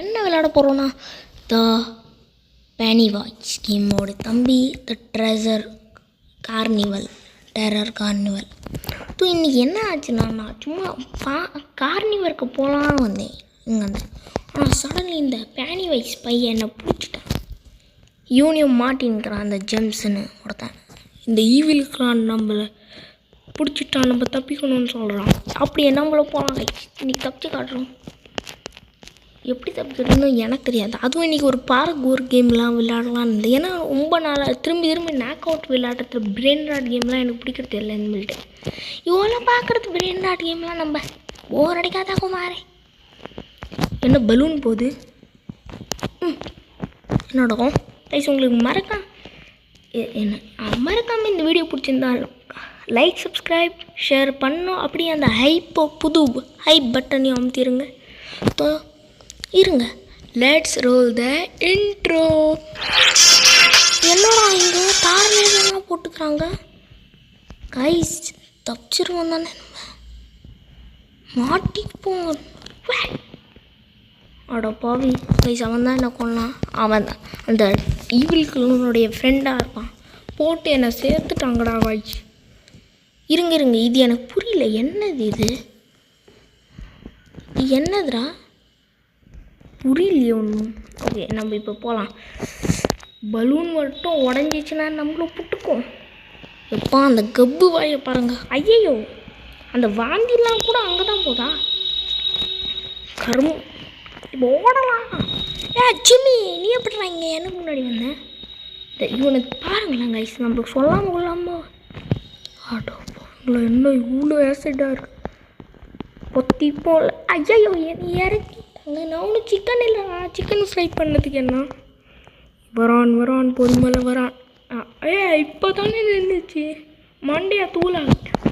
என்ன விளையாட போகிறோன்னா த பேனிவாய்ஸ் கேமோட தம்பி த டெரர் கார்னிவல். ஸோ இன்றைக்கி என்ன ஆச்சுன்னா, நான் சும்மா கார்னிவலுக்கு போகலான்னு வந்தேன் இங்கே வந்து. ஆனால் சடன்லி இந்த பேனிவாய்ஸ் பையன் என்னை பிடிச்சிட்டேன். யூனியம் மாட்டின்கிறான் அந்த ஜெம்ஸ்ன்னு ஒருத்தன். இந்த ஈவிலுக்குலாம் நம்மளை பிடிச்சிட்டான், நம்ம தப்பிக்கணும்னு சொல்கிறான். அப்படியே நம்மளை போகலாம் இன்றைக்கி தப்பிச்சு காட்டுறோம். எப்படி தப்பிக்கிறதுன்னு எனக்கு தெரியாது. அதுவும் இன்றைக்கி ஒரு கேம்லாம் விளையாடலான்னு இருந்தேன். ஏன்னா ரொம்ப நாளாக திரும்பி நாக் அவுட் விளையாடுறது பிரெயின் ராட் கேம்லாம் எனக்கு பிடிக்கிறது இல்லை. இனிமேல்ட்டு இவ்வளோ பார்க்குறது பிரெயின் ராட் கேம்லாம் நம்ம போர் அடிக்காதா குமாரே. என்ன பலூன் போகுது என்னோட ப்ரைஸ் உங்களுக்கு மறக்காமல் இந்த வீடியோ பிடிச்சிருந்தா லைக் சப்ஸ்கிரைப் ஷேர் பண்ணோம். அப்படியே அந்த புது ஹைப் பட்டனையும் அமுத்திடுங்க. இருங்க, லெட்ஸ் ரோல் த இன்ட்ரோ. என்னடா இங்கே தாரலாம் போட்டுக்கிறாங்க. கைஸ் தப்பிச்சிருவோம் தானே, நம்ம மாட்டிப்போம். அட பாவி கைஸ், அவன் தான் என்ன கொள்ளலாம். அவன் தான் அந்த ஈவில்களுடைய ஃப்ரெண்டாக இருப்பான். போட்டு என்னை சேர்த்துட்டாங்கடா வாய்ச்சி. இருங்க இது எனக்கு புரியல. என்னது என்னதுடா புரியலையே ஒன்றும். ஓகே, நம்ம இப்போ போகலாம். பலூன் மட்டும் உடஞ்சிச்சின்னா நம்மளும் புட்டுக்கும். எப்பா அந்த கப்பு வாயை பாருங்க. ஐயையோ, அந்த வாந்திலாம் கூட அங்கே தான் போதா கரும்பு. இப்போ ஓடலாம். ஜிம்மி நீ எப்படிடா இங்கே எனக்கு முன்னாடி வந்தேன்? இவனுக்கு பாருங்களேன் கைஸ், நம்மளுக்கு சொல்லாமல் கொள்ளாமல் ஆட்டோ போங்களா. என்ன இவ்வளோ ஆசிடாக இருக்கு பொத்தி போல. ஐயையோ நீ இறக்கி நான் ஒன்றும் சிக்கன் இல்லைண்ணா. சிக்கன் ஃப்ரை பண்ணதுக்கு என்ன வரான் பொறுமலை வரான். இப்போ தானே நின்றுச்சு மண்டையா தூளாகிட்டேன்.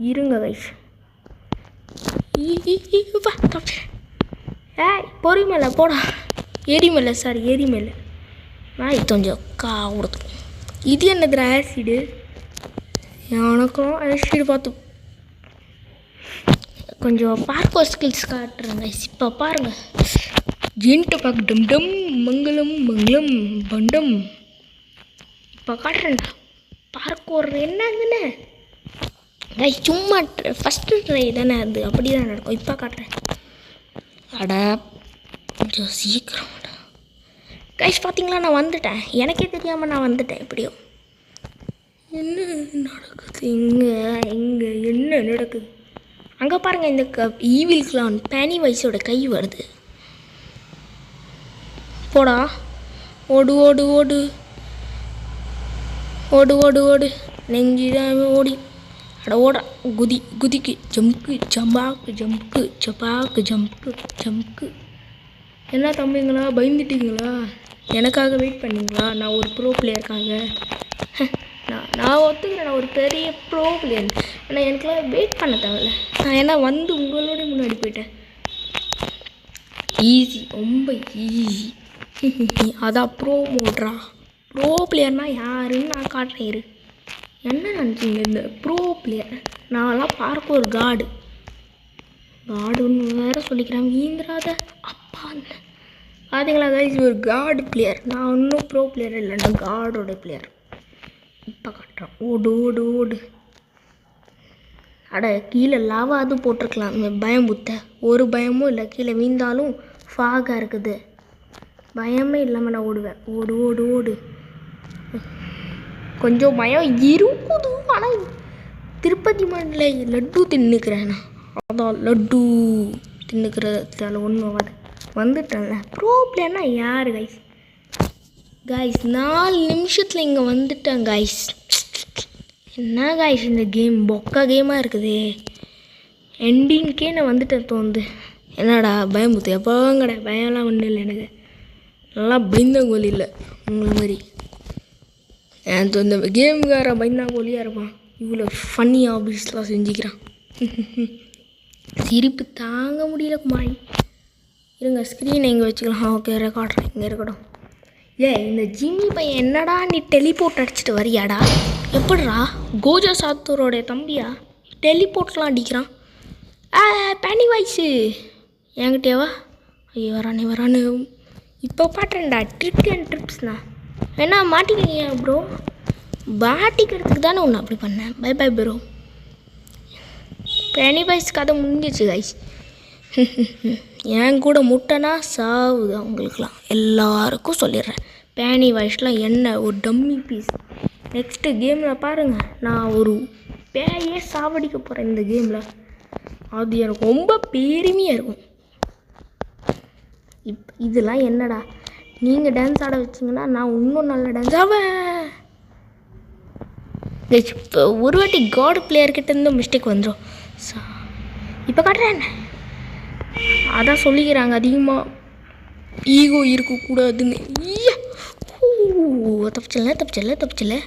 இருங்க கைஸ். பொறுமலை போடா. எரிமலை நான் கொஞ்சம் கொடுத்து. இது என்னது ஆசிடு? எனக்கும் ஆசிடு பார்த்து கொஞ்சம் பார்க்கோர் ஸ்கில்ஸ் காட்டுறேங்க. இப்போ பாருங்கள், ஜென்ட்டு பார்க்க டம் மங்களம் பண்டம். இப்போ காட்டுறேன்டா பார்க்கோர் என்னதுன்னு. கைஸ் சும்மா ஃபஸ்ட்டு ட்ரை தானே அது, அப்படி தான் நடக்கும். இப்போ காட்டுறேன். அட கொஞ்சம் சீக்கிரம் கைஸ். பார்த்தீங்களா, நான் வந்துட்டேன். எனக்கே தெரியாமல் நான் வந்துட்டேன். எப்படியோ என்ன நடக்குது இங்கே என்ன நடக்குது அங்கே பாருங்கள். இந்த ஈவில் பேனிவாய்ஸோட கை வருது. போடா, ஓடு நெஞ்சிதான் ஓடி. அட ஓடா, குதிக்கு ஜம்க்கு. என்ன தம்பிங்களா, பயந்துட்டீங்களா? எனக்காக வெயிட் பண்ணிங்களா? நான் ஒரு ப்ரோ பிளேயருக்காக நான் ஒத்துக்கிறேன். நான் ஒரு பெரிய ப்ரோ பிளேயர். ஆனால் எனக்குலாம் வெயிட் பண்ண தேவையில்ல. நான் ஏன்னா வந்து உங்களோட முன்னாடி போயிட்டேன். ஈஸி, ரொம்ப ஈஸி. அதான் ப்ரோ மோட்ரா. ப்ரோ பிளேயர்னால் யாருன்னு நான் காட்டுறேன். இரு, என்ன நினச்சிங்க இந்த ப்ரோ பிளேயர்? நான்லாம் பார்க்க ஒரு காடுன்னு வேறு சொல்லிக்கிறேன். ஈந்திராத அப்பா பார்த்தீங்களா கைஸ், ஒரு காடு பிளேயர். நான் இன்னும் ப்ரோ பிளேயர் இல்லை, நான் காடோட பிளேயர். இப்போ காட்டுறேன். ஓடு. அட கீழே லாவாது போட்டிருக்கலாம். பயம் ஒரு பயமும் இல்லை. கீழே வீழ்ந்தாலும் ஃபாகாக இருக்குது. பயமே இல்லாமல் நான் ஓடுவேன். ஓடு. கொஞ்சம் பயம் இருக்குது. ஆனால் திருப்பதி மண்ணில் லட்டு தின்னுக்கிறேன் நான். அதான் லட்டு தின்னுக்கிறதால ஒன்றும் வந்துட்டேன்ல. ப்ரோ பிளேயர்னா யார் கைஸ்? 4 நிமிஷத்தில் இங்கே வந்துட்டேன் கைஸ். என்ன கைஸ் இந்த கேம் பொக்கா கேமாக இருக்குது. எண்டிங்க்கே நான் வந்துட்டேன் தோணுது. என்னடா பயமுத்து? எப்போங்கடா பயம்லாம் ஒன்றும் இல்லை. எனக்கு நல்லா பயந்தாங்கோலி இல்லை உங்களை மாதிரி. எனக்கு இந்த கேமுக்கார பயந்தாங்கோலியாக இருப்பான். இவ்வளோ ஃபன்னி ஆபிஸ்லாம் செஞ்சுக்கிறான். சிரிப்பு தாங்க முடியல குமாரி. இருங்க, ஸ்க்ரீனை இங்கே வச்சுக்கலாம். ஓகே, ரெக்கார்டர் இங்கே இருக்கட்டும். இந்த ஜிம்மி பையன் என்னடா நீ டெலிபோர்ட் அடிச்சுட்டு வரியாடா? எப்படிடா கோஜா சாத்தூரோடைய தம்பியா டெலிபோர்ட்லாம் அடிக்கிறான்? பேனிவாய்ஸு என்கிட்டேவா? ஐயோ வரானு இப்போ பாட்டுறேன்டா ட்ரிக் அண்ட் ட்ரிப்ஸ்ண்ணா என்ன மாட்டிக்கிறீங்க ப்ரோ? மாட்டிக்கிறதுக்கு தானே ஒன்று அப்படி பண்ணேன். By bye bro. பெனிவைஸ் கதை முடிஞ்சிச்சு கைஸ். என் கூட முட்டைனா சாவுது அவங்களுக்குலாம் எல்லாருக்கும் சொல்லிடுறேன். பெனிவைஸ்லாம் என்ன ஒரு டம்மி பீஸ். நெக்ஸ்ட்டு கேமில் பாருங்கள், நான் ஒரு பேயே சாவடிக்க போகிறேன் இந்த கேமில். அது எனக்கு ரொம்ப பெருமையாக இருக்கும். இதெல்லாம் என்னடா நீங்கள் டான்ஸ் ஆட வச்சிங்கன்னா நான் இன்னும் நல்ல டான்ஸ் ஆவேன். இப்போ ஒரு வாட்டி காட் பிளேயர்கிட்ட இருந்து மிஸ்டேக் வந்துடும். இப்போ காட்டுறேன். அதான் சொல்லிக்கிறாங்க அதிகமாக ஈகோ இருக்கக்கூடாதுன்னு. தப்பிச்சல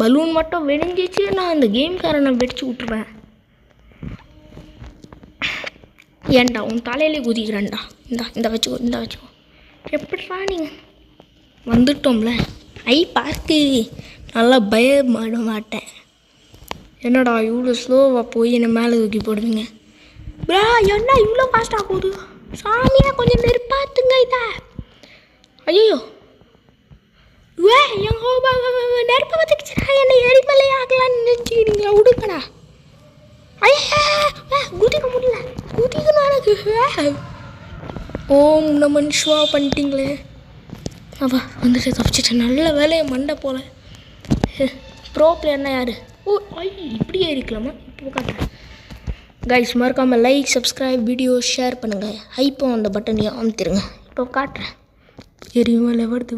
பலூன் மட்டும் வெடிஞ்சிச்சு, நான் அந்த கேம்காரனை வெடிச்சு விட்ருவேன். ஏன்டா உன் தலையிலே குதிக்கிறேன்டா. இந்த வச்சுக்கோ. எப்படிடா நீங்கள் வந்துட்டோம்ல. பார்க்கு நல்லா பயப்பட மாட்டேன். என்னடா இவ்வளோ ஸ்லோவாக போய் என்னை மேலே தூக்கி போடுவீங்க ப்ரா? என்ன இவ்வளோ ஃபாஸ்ட்டாக போகுது சாமியாக? கொஞ்சம் நெருப்பாத்துங்க இதை. ஐயோ நெருப்பை பார்த்துக்கிச்சுடா. என்னை எரிமலை ஆகலான்னு நினச்சிக்கிறீங்களா? விடுங்கடா. ஐயா குதிக்க முடியல, குதிக்கணும் எனக்கு. ஓம் நமன் சிவா பண்ணிட்டீங்களே. அப்பா வந்துட்டு தப்பிச்சிட்டேன். நல்ல வேலையை மண்டை போல. ப்ரோ பிளேயர்னா யார்? இப்படியே இருக்கலாமா? இப்போ காட்டுறேன் கைஸ். மறக்காமல் லைக் சப்ஸ்கிரைப் வீடியோ ஷேர் பண்ணுங்கள். ஹைப்போ அந்த பட்டனையும் அமுத்திடுங்க. இப்போ காட்டுறேன். எரிமலை வருது.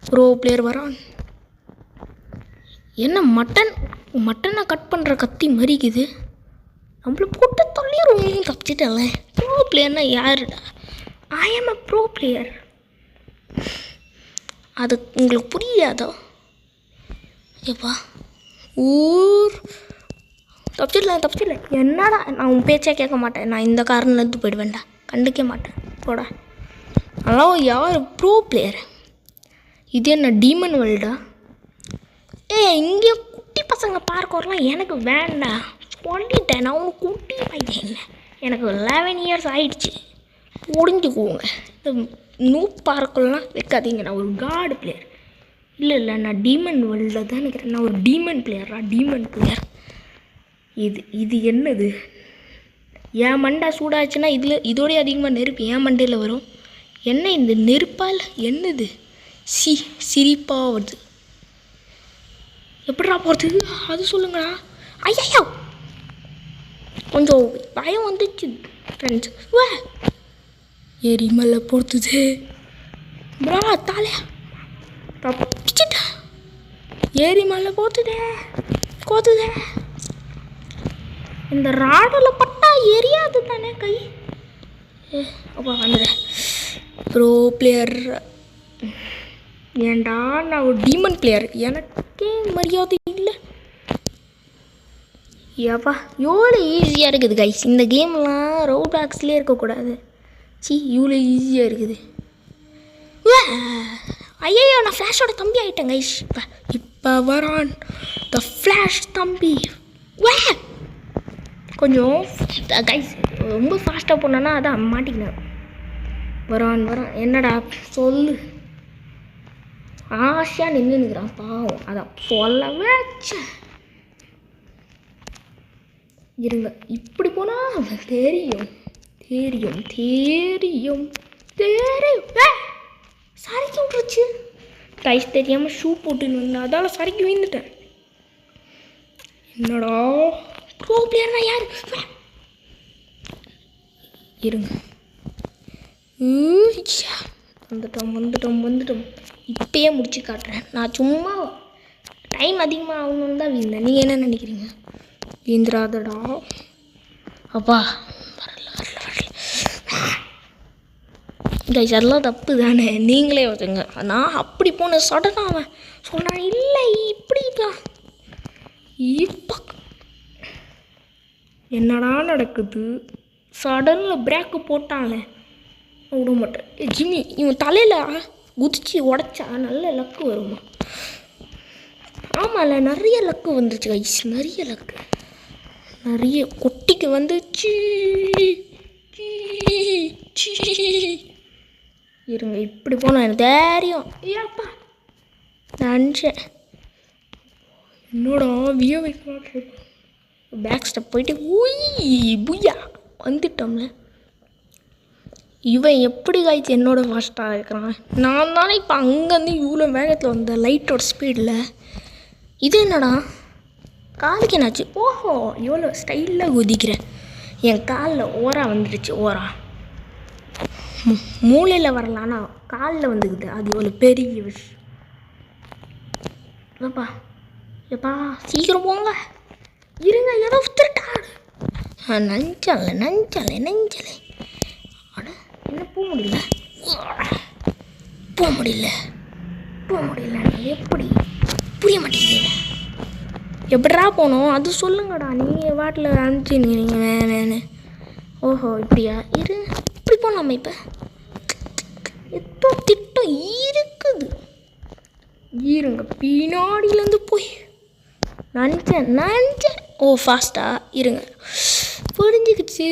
ப்ரோ பிளேயர் வரான். என்ன மட்டனை கட் பண்ணுற கத்தி மறிக்குது. நம்மள போட்டு தள்ளிடுவோம். தப்பிச்சிட்டல. ப்ரோ பிளேயர்னா யாருடா? I am a bro player. அது உங்களுக்கு புரியாதோ? ஏப்பா தப்பிச்சிடல. என்னடா நான் உன் பேச்சே கேட்க மாட்டேன். நான் இந்த காரணம் எடுத்து போயிடுவேன்டா. கண்டுக்க மாட்டேன் போடா. அதெல்லாம் யார் ப்ரோ பிளேயர்? இது என்ன டீமன் வேர்ல்டா? இங்கே குட்டி பசங்க பார்க்க வரலாம். எனக்கு வேண்டாம் சொல்லிட்டேன். நான் உனக்கு குட்டி பையன். என்ன எனக்கு 11 இயர்ஸ் ஆகிடுச்சு. முடிஞ்சுக்குவோங்க. இந்த நூப் பார்க்கலாம் வைக்காதீங்க. நான் ஒரு காடு பிளேயர். இல்லை நான் டீமன் வேர்ல்டில் தான் இருக்கிறேன். நான் ஒரு டீமன் பிளேயர். இது என்னது? என் மண்டை சூடாச்சுன்னா இதோடய அதிகமாக நெருப்பு என் மண்டையில் வரும். என்ன இந்த நெருப்பால் என்னது சிரிப்பாக வருது. எப்படிடா போகிறது அது சொல்லுங்கடா. ஐயோ கொஞ்சம் பயம் வந்துச்சு ஃப்ரெண்ட்ஸ். எரிமலை பொறுத்துது ப்ரா. தாலையா தப்பிச்சிட்டா. எரிமலை கோத்துதே. இந்த ராடில் பட்டா எரியாது தானே கை. அப்பா வந்தது ப்ரோ பிளேயர். ஏன்டா நான் ஒரு டீமன் பிளேயர். எனக்கே மரியாதை இல்லை. ஏப்பா எவ்வளோ ஈஸியாக இருக்குது கைஸ். இந்த கேம்லாம் ரோட் பாக்ஸ்லேயே இருக்கக்கூடாது. இவ்வளோ ஈஸியாக இருக்குது. ஐயோ நான் ஃப்ளாஷோட தம்பி ஆகிட்டேன் கைஸ். இப்போ வரான் த ஃப்ளாஷ் தம்பி. கொஞ்சம் கைஸ் ரொம்ப ஃபாஸ்ட்டாக போனேன்னா அதான் மாட்டிக்கினேன். வரான். என்னடா சொல்லு. ஆசையாக நின்றுக்கிறான் பாவம். அதான் சொல்லவே இருங்க. இப்படி போனால் தெரியும். சரிக்கு விட்டுருச்சு கைஸ். தெரியாமல் ஷூ போட்டுன்னு வந்தேன். அதால் சரிக்கு வீழ்ந்துட்டேன். என்னடா ப்ரோ பிளேயர்னா யார்? இருங்க. வந்துட்டோம். இப்பயே முடிச்சு காட்டுறேன். நான் சும்மா டைம் அதிகமாக ஆகணுன்னு தான் வீழ்ந்தேன். நீங்கள் என்ன நினைக்கிறீங்க? வீந்திராதடா. அப்பா வரல. கைஸ் அதெல்லாம் தப்பு தானே. நீங்களே வச்சுங்க. நான் அப்படி போனேன். சடனாக அவன் சொல்கிறான் இல்லை இப்படிதான். இப்போ என்னடா நடக்குது? சடனில் பிரேக்கு போட்டாங்களே விட மாட்டேன். ஜிம்மி இவன் தலையில் குதிச்சு உடச்சா நல்ல லக்கு வருமா? ஆமாம்ல நிறைய லக்கு வந்துருச்சு கைஸ். நிறைய கொட்டிக்கு வந்துச்சு. இருங்க, இப்படி போனோம் எனக்கு தெரியும். ஏப்பா நினச்சேன் என்னோட வியவை பேக் ஸ்டெப் போயிட்டு புய்யா வந்துட்டோம்ல. இவன் எப்படி காய்ச்சி என்னோட ஃபாஸ்ட்டாக இருக்கிறான். நான் தானே இப்போ அங்கேருந்து இவ்வளோ வேகத்தில் வந்த லைட்டோட ஸ்பீடில். இது என்னடா காலுக்கு என்னாச்சு? ஓஹோ, எவ்வளோ ஸ்டைலாக குதிக்கிறேன். என் காலில் ஓரா வந்துடுச்சு. ஓரா மூளையில் வரலான்னா காலில் வந்துக்குது. அது எவ்வளோ பெரிய விஷயம். எப்பா எப்பா சீக்கிரம் போங்க. இருங்க, ஏதோ திருட்டாடு. நஞ்சலை அட என்ன போக முடியல. எப்படி புரிய மாட்டேங்குது. எப்படா போனோம் அது சொல்லுங்கடா. நீங்கள் வாட்டில் அனுப்பிச்சு நீங்கள் வேணு. ஓஹோ இப்படியா? இப்படி போகலாமா? இப்போ எத்தோ திட்டம் இருக்குது. இருங்க, பின்னாடியிலேருந்து போய் நினச்சேன். ஓ ஃபாஸ்ட்டா? இருங்க, புரிஞ்சுக்கிச்சு.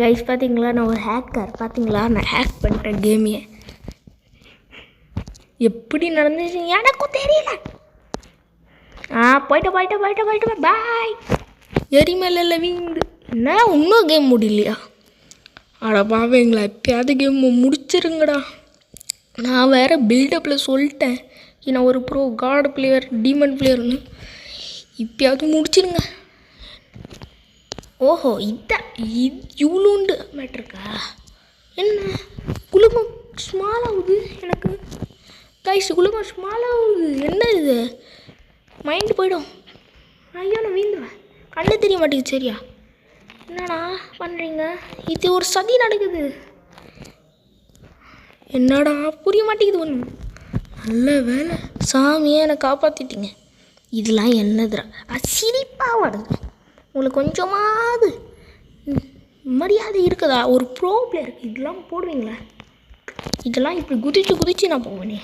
கைஸ் பார்த்தீங்களா, நான் ஒரு ஹேக்கர். பார்த்தீங்களா, நான் ஹேக் பண்ணிட்டேன் கேமையே. எப்படி நடந்துச்சு எனக்கும் தெரியல. போயிட்டேன் பாய். எரிமலையில் வீந்து என்ன இன்னும் கேம் முடியலையா? அட பாவேங்களா, எப்பயாவது கேம் முடிச்சிருங்கடா. நான் வேறு பில்டப்பில் சொல்லிட்டேன் நான் ஒரு ப்ரோ காட் பிளேயர் டீமன் பிளேயர்னு. இப்போயாவது முடிச்சிருங்க. ஓஹோ இவ்வளோண்டு மேட்ருக்கா? என்ன குழுமம் ஸ்மால் ஆகுது எனக்கு கைஸ். குழுமம் ஸ்மால் ஆகுது. என்ன இது? மைண்டு போய்டும். ஐயோ நான் வீந்துவேன். கண்ணு தெரிய மாட்டேங்குது. சரியா? என்னடா பண்ணுறீங்க? இது ஒரு சதி நடக்குது. என்னடா புரிய மாட்டேங்குது ஒன்று. நல்ல வேலை சாமியே என்னை காப்பாற்றிட்டீங்க. இதெல்லாம் என்னதுடா சிரிப்பாக வருது. உங்களுக்கு கொஞ்சமாவது மரியாதை இருக்குதா? ஒரு ப்ரோ பிளேயருக்கு இதெல்லாம் போடுவீங்களா? இதெல்லாம் இப்படி குதிச்சு நான் போவேனே.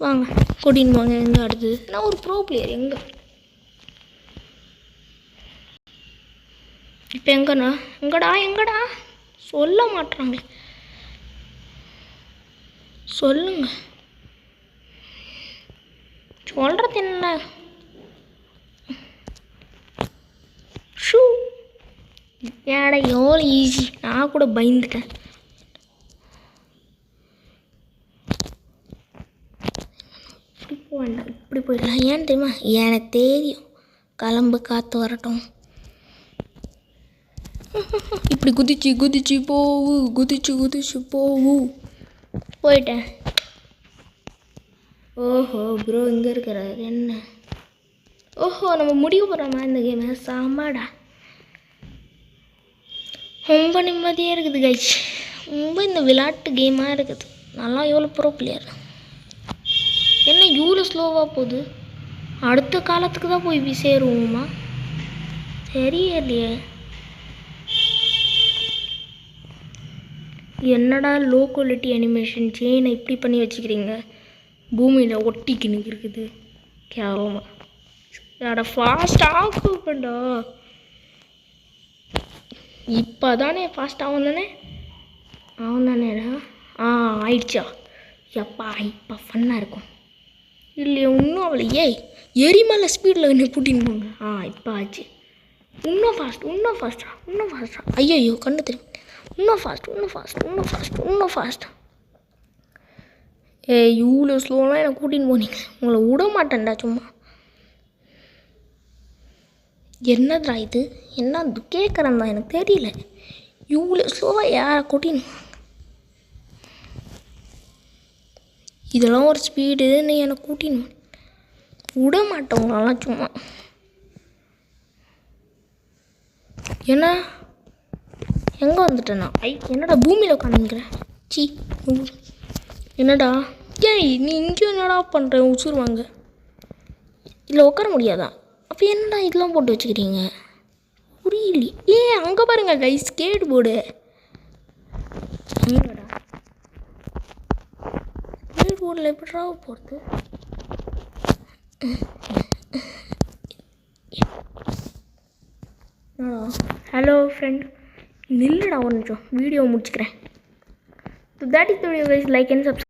வாங்க கூட்டின்னு வாங்க. எங்கே அடுத்து? நான் ஒரு ப்ரோ பிளேயர். இப்போ எங்கடா சொல்ல மாட்றாங்க. சொல்லுங்க, சொல்கிறது என்ன? ஷூ ஏடா எவ்வளோ ஈஸி. நான் கூட பயந்துட்டேன். இப்படி போயிடலாம். ஏன்னு தெரியுமா? எனக்கு தெரியும். கிளம்பு, காற்று வரட்டும். இப்படி குதிச்சு போவு. போயிட்டேன். ஓஹோ ப்ரோ இங்கே இருக்கிறாரு. என்ன? ஓஹோ நம்ம முடிவு போகிறோமா இந்த கேமை? சாமாடா. ரொம்ப நிம்மதியாக இருக்குது கைஸ். ரொம்ப இந்த விளையாட்டு கேமாக இருக்குது. நல்லா எவ்வளோ ப்ரோ பிளேயர். என்ன இவ்வளோ ஸ்லோவாக போகுது? அடுத்த காலத்துக்கு தான் போய் சேருவோமா? தெரியலையே. என்னடா லோ குவாலிட்டி அனிமேஷன் செயினை இப்படி பண்ணி வச்சுக்கிறீங்க? பூமியில் ஒட்டிக்கின்னு இருக்குது கேவலமாக. அட ஃபாஸ்ட் ஆகுண்டா. இப்போ தானே ஃபாஸ்ட் ஆகும் தானேடா. ஆயிடுச்சா? எப்பா இப்போ ஃபன்னாக இருக்கும் இல்லையா? இன்னும் அவளை எரிமலை ஸ்பீடில் என்ன கூட்டின்னு போங்க. இப்போ ஆச்சு. இன்னும் ஃபாஸ்ட்டாக. ஐயோ கண்ணு தெரியும். இன்னும் ஃபாஸ்ட். இவ்வளோ ஸ்லோலாம் எனக்கு கூட்டின்னு போனீங்க. உங்களை விட மாட்டேன்டா சும்மா. என்னதுடா இது? என்ன கேட்குறேன் தான் எனக்கு தெரியல. இவ்வளோ ஸ்லோவாக யாரை கூட்டின்னு? இதெல்லாம் ஒரு ஸ்பீடுன்னு எனக்கு கூட்டின்னு விட மாட்டோங்களெல்லாம் சும்மா. ஏன்னா எங்கே வந்துட்டேண்ணா? என்னடா பூமியில் உட்காந்துக்கிறேன். என்னடா நீ இங்கேயும் என்னடா பண்ணுற? உசுருவாங்க. இதில் உட்கார முடியாதா? அப்போ என்னடா இதெல்லாம் போட்டு வச்சுக்கிறீங்க? புரியலையே. அங்கே பாருங்க கைஸ், ஸ்கேட் போர்டு. எங்கடா ஸ்கேட் போர்டில் எப்படிடா போகிறது? ஹலோ ஃப்ரெண்ட், நில்லுடா ஒரு நிமிஷம் வீடியோ முடிச்சுக்கிறேன். To that is like and subscribe.